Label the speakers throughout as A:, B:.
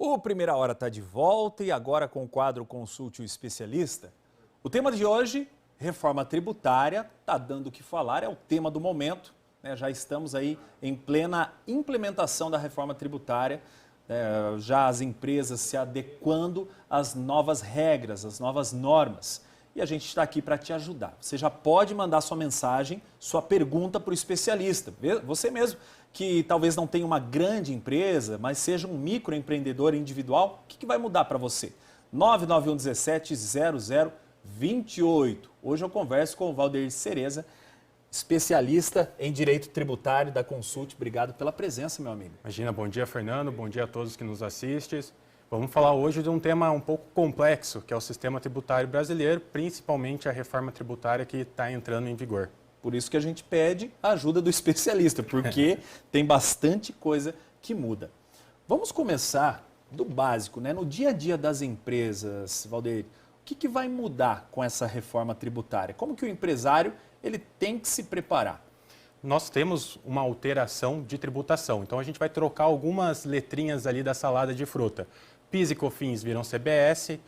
A: O Primeira Hora está de volta e agora com o quadro Consulte o Especialista. O tema de hoje, reforma tributária, está dando o que falar, é o tema do momento. Já estamos aí em plena implementação da reforma tributária, já as empresas se adequando às novas regras, às novas normas. E a gente está aqui para te ajudar. Você já pode mandar sua mensagem, sua pergunta para o especialista. Você mesmo que talvez não tenha uma grande empresa, mas seja um microempreendedor individual, o que vai mudar para você? 991 17 0028. Hoje eu converso com o Valdeir Cereza, especialista em direito tributário da Consulte. Obrigado pela presença, meu amigo.
B: Imagina, bom dia, Fernando, bom dia a todos que nos assistem. Vamos falar hoje de um tema um pouco complexo, que é o sistema tributário brasileiro, principalmente a reforma tributária que está entrando em vigor.
A: Por isso que a gente pede a ajuda do especialista, porque tem bastante coisa que muda. Vamos começar do básico, né? No dia a dia das empresas, Valdeir, o que vai mudar com essa reforma tributária? Como que o empresário ele tem que se preparar?
B: Nós temos uma alteração de tributação, então a gente vai trocar algumas letrinhas ali da salada de fruta. PIS e COFINS viram CBS,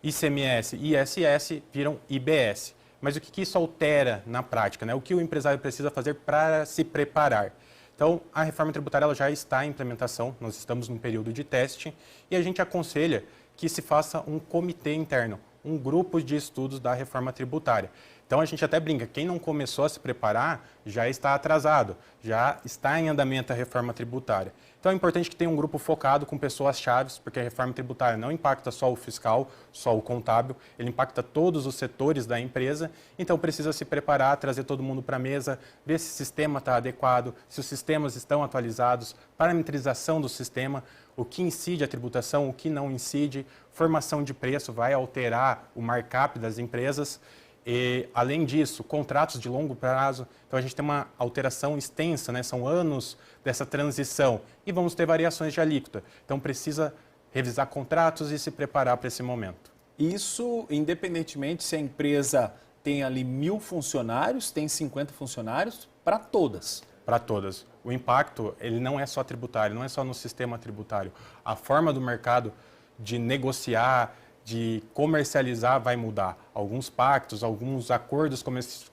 B: ICMS e ISS viram IBS. Mas o que isso altera na prática, né? O que o empresário precisa fazer para se preparar? Então, a reforma tributária ela já está em implementação, nós estamos num período de teste e a gente aconselha que se faça um comitê interno, um grupo de estudos da reforma tributária. Então, a gente até brinca, quem não começou a se preparar já está atrasado, já está em andamento a reforma tributária. Então, é importante que tenha um grupo focado com pessoas-chave, porque a reforma tributária não impacta só o fiscal, só o contábil, ele impacta todos os setores da empresa, então precisa se preparar, trazer todo mundo para a mesa, ver se o sistema está adequado, se os sistemas estão atualizados, parametrização do sistema, o que incide a tributação, o que não incide, formação de preço vai alterar o markup das empresas. E, além disso, contratos de longo prazo, então a gente tem uma alteração extensa, né? São anos dessa transição e vamos ter variações de alíquota. Então precisa revisar contratos e se preparar para esse momento.
A: Isso independentemente se a empresa tem ali 1.000 funcionários, tem 50 funcionários, para todas.
B: Para todas. O impacto ele não é só tributário, não é só no sistema tributário. A forma do mercado de negociar, de comercializar vai mudar. Alguns pactos, alguns acordos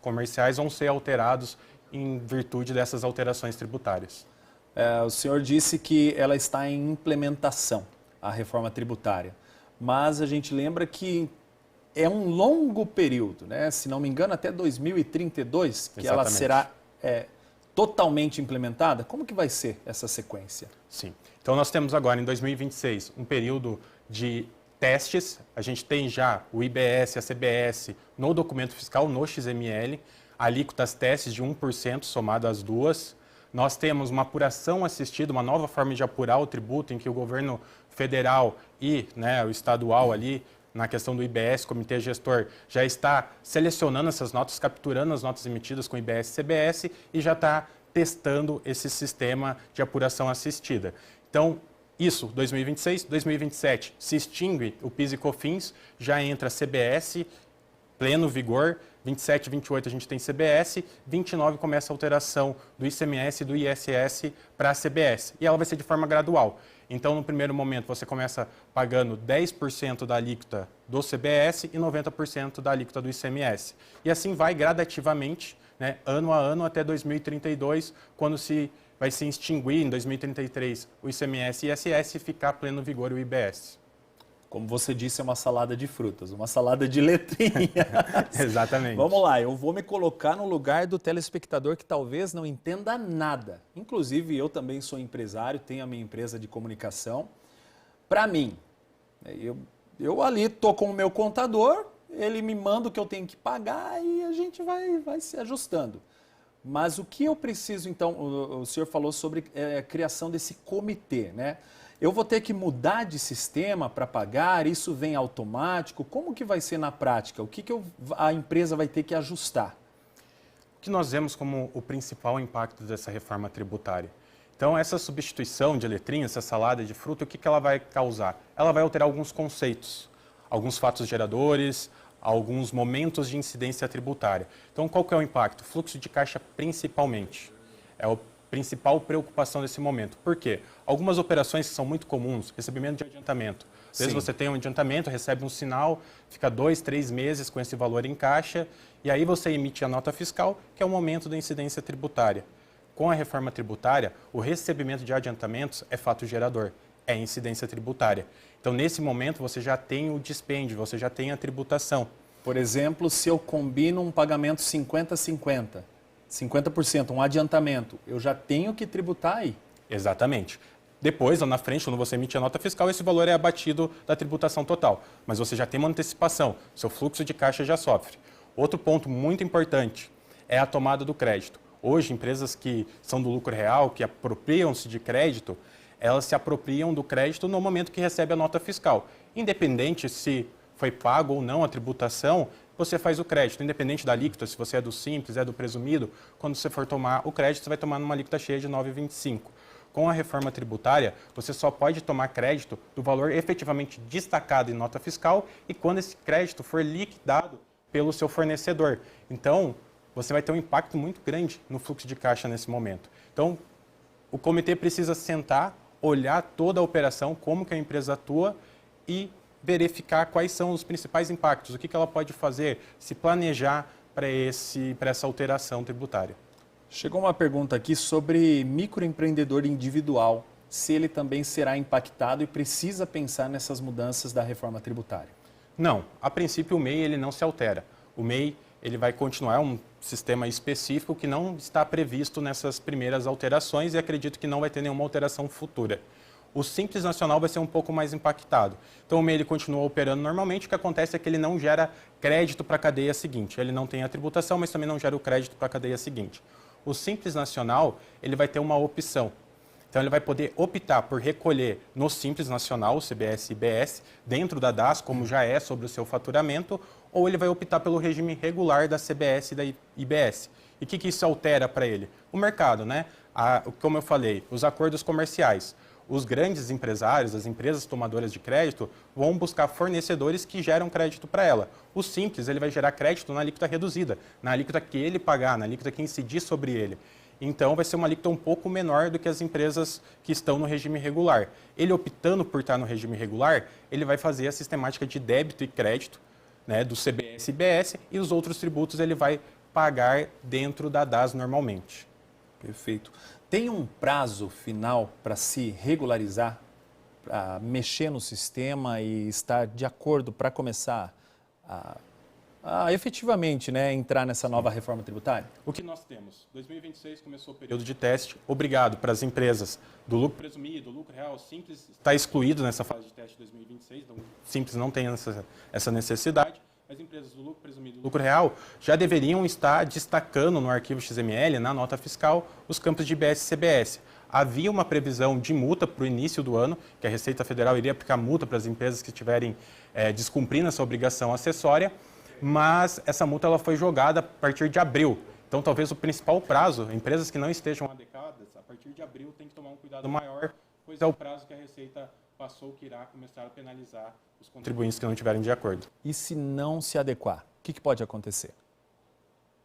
B: comerciais vão ser alterados em virtude dessas alterações tributárias.
A: O senhor disse que ela está em implementação, a reforma tributária, mas a gente lembra que é um longo período, né? Se não me engano, até 2032, que ela será totalmente implementada. Como que vai ser essa sequência?
B: Sim. Então, nós temos agora, em 2026, um período de testes, a gente tem já o IBS e a CBS no documento fiscal, no XML, alíquotas testes de 1% somado às duas. Nós temos uma apuração assistida, uma nova forma de apurar o tributo, em que o governo federal e o estadual ali, na questão do IBS, comitê gestor, já está selecionando essas notas, capturando as notas emitidas com IBS e CBS e já está testando esse sistema de apuração assistida. Então, isso, 2026, 2027, se extingue o PIS e COFINS, já entra CBS, pleno vigor, 27 e 28 a gente tem CBS, 29 começa a alteração do ICMS e do ISS para a CBS, e ela vai ser de forma gradual. Então, no primeiro momento, você começa pagando 10% da alíquota do CBS e 90% da alíquota do ICMS. E assim vai gradativamente, ano a ano, até 2032, quando vai se extinguir em 2033 o ICMS e ISS e ficar pleno vigor o IBS.
A: Como você disse, é uma salada de frutas, uma salada de letrinhas.
B: Exatamente.
A: Vamos lá, eu vou me colocar no lugar do telespectador que talvez não entenda nada. Inclusive, eu também sou empresário, tenho a minha empresa de comunicação. Para mim, eu ali estou com o meu contador, ele me manda o que eu tenho que pagar e a gente vai se ajustando. Mas o que eu preciso, então, o senhor falou sobre a criação desse comitê, né? Eu vou ter que mudar de sistema para pagar, isso vem automático? Como que vai ser na prática? O que a empresa vai ter que ajustar?
B: O que nós vemos como o principal impacto dessa reforma tributária? Então, essa substituição de letrinhas, essa salada de fruta, o que ela vai causar? Ela vai alterar alguns conceitos, alguns fatos geradores, alguns momentos de incidência tributária. Então, qual que é o impacto? Fluxo de caixa principalmente. É o principal preocupação nesse momento. Por quê? Algumas operações que são muito comuns, recebimento de adiantamento. Às vezes você tem um adiantamento, recebe um sinal, fica 2, 3 meses com esse valor em caixa, e aí você emite a nota fiscal, que é o momento da incidência tributária. Com a reforma tributária, o recebimento de adiantamentos é fato gerador, é incidência tributária. Então, nesse momento, você já tem o dispêndio, você já tem a tributação.
A: Por exemplo, se eu combino um pagamento 50%, um adiantamento, eu já tenho que tributar aí.
B: Exatamente. Depois, lá na frente, quando você emite a nota fiscal, esse valor é abatido da tributação total. Mas você já tem uma antecipação, seu fluxo de caixa já sofre. Outro ponto muito importante é a tomada do crédito. Hoje, empresas que são do lucro real, que apropriam-se de crédito, elas se apropriam do crédito no momento que recebe a nota fiscal. Independente se foi pago ou não a tributação, você faz o crédito. Independente da alíquota, se você é do simples, é do presumido, quando você for tomar o crédito, você vai tomar numa alíquota cheia de 9,25%. Com a reforma tributária, você só pode tomar crédito do valor efetivamente destacado em nota fiscal e quando esse crédito for liquidado pelo seu fornecedor. Então, você vai ter um impacto muito grande no fluxo de caixa nesse momento. Então, o comitê precisa sentar, olhar toda a operação, como que a empresa atua e verificar quais são os principais impactos, o que ela pode fazer, se planejar para essa alteração tributária.
A: Chegou uma pergunta aqui sobre microempreendedor individual, se ele também será impactado e precisa pensar nessas mudanças da reforma tributária.
B: Não, a princípio o MEI ele não se altera. O MEI ele vai continuar um sistema específico que não está previsto nessas primeiras alterações e acredito que não vai ter nenhuma alteração futura. O Simples Nacional vai ser um pouco mais impactado. Então o MEI ele continua operando normalmente, o que acontece é que ele não gera crédito para a cadeia seguinte. Ele não tem a tributação, mas também não gera o crédito para a cadeia seguinte. O Simples Nacional, ele vai ter uma opção. Então, ele vai poder optar por recolher no Simples Nacional, CBS e IBS, dentro da DAS, como já é sobre o seu faturamento, ou ele vai optar pelo regime regular da CBS e da IBS. E o que isso altera para ele? O mercado, né? Como eu falei, os acordos comerciais. Os grandes empresários, as empresas tomadoras de crédito, vão buscar fornecedores que geram crédito para ela. O Simples, ele vai gerar crédito na alíquota reduzida, na alíquota que ele pagar, na alíquota que incidir sobre ele. Então, vai ser uma alíquota um pouco menor do que as empresas que estão no regime regular. Ele optando por estar no regime regular, ele vai fazer a sistemática de débito e crédito, né, do CBS e IBS, e os outros tributos ele vai pagar dentro da DAS normalmente.
A: Perfeito. Tem um prazo final para se regularizar, para mexer no sistema e estar de acordo para começar a efetivamente, né, entrar nessa nova reforma tributária?
B: O que nós temos? 2026 começou o período de teste. Obrigado para as empresas do lucro presumido, do lucro real, Simples está excluído nessa fase de teste de 2026, então Simples não tem essa necessidade. As empresas do lucro presumido e do lucro real já deveriam estar destacando no arquivo XML, na nota fiscal, os campos de IBS e CBS. Havia uma previsão de multa para o início do ano, que a Receita Federal iria aplicar multa para as empresas que estiverem descumprindo essa obrigação acessória, mas essa multa ela foi jogada a partir de abril. Então, talvez o principal prazo, empresas que não estejam adequadas, a partir de abril tem que tomar um cuidado maior, pois é o prazo que a Receita passou que irá começar a penalizar os contribuintes que não estiverem de acordo.
A: E se não se adequar, o que pode acontecer?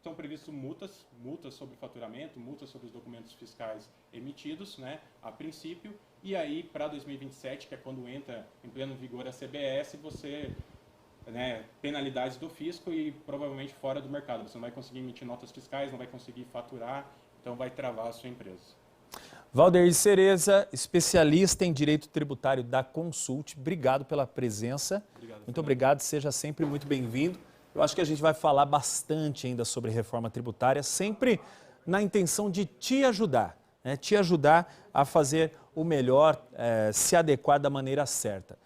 B: São previstas multas sobre faturamento, multas sobre os documentos fiscais emitidos, né, a princípio, e aí para 2027, que é quando entra em pleno vigor a CBS, você... penalidades do fisco e provavelmente fora do mercado. Você não vai conseguir emitir notas fiscais, não vai conseguir faturar, então vai travar a sua empresa.
A: Valdeir Cereza, especialista em direito tributário da Consult, obrigado pela presença. Muito obrigado, seja sempre muito bem-vindo. Eu acho que a gente vai falar bastante ainda sobre reforma tributária, sempre na intenção de te ajudar, né? Te ajudar a fazer o melhor, se adequar da maneira certa.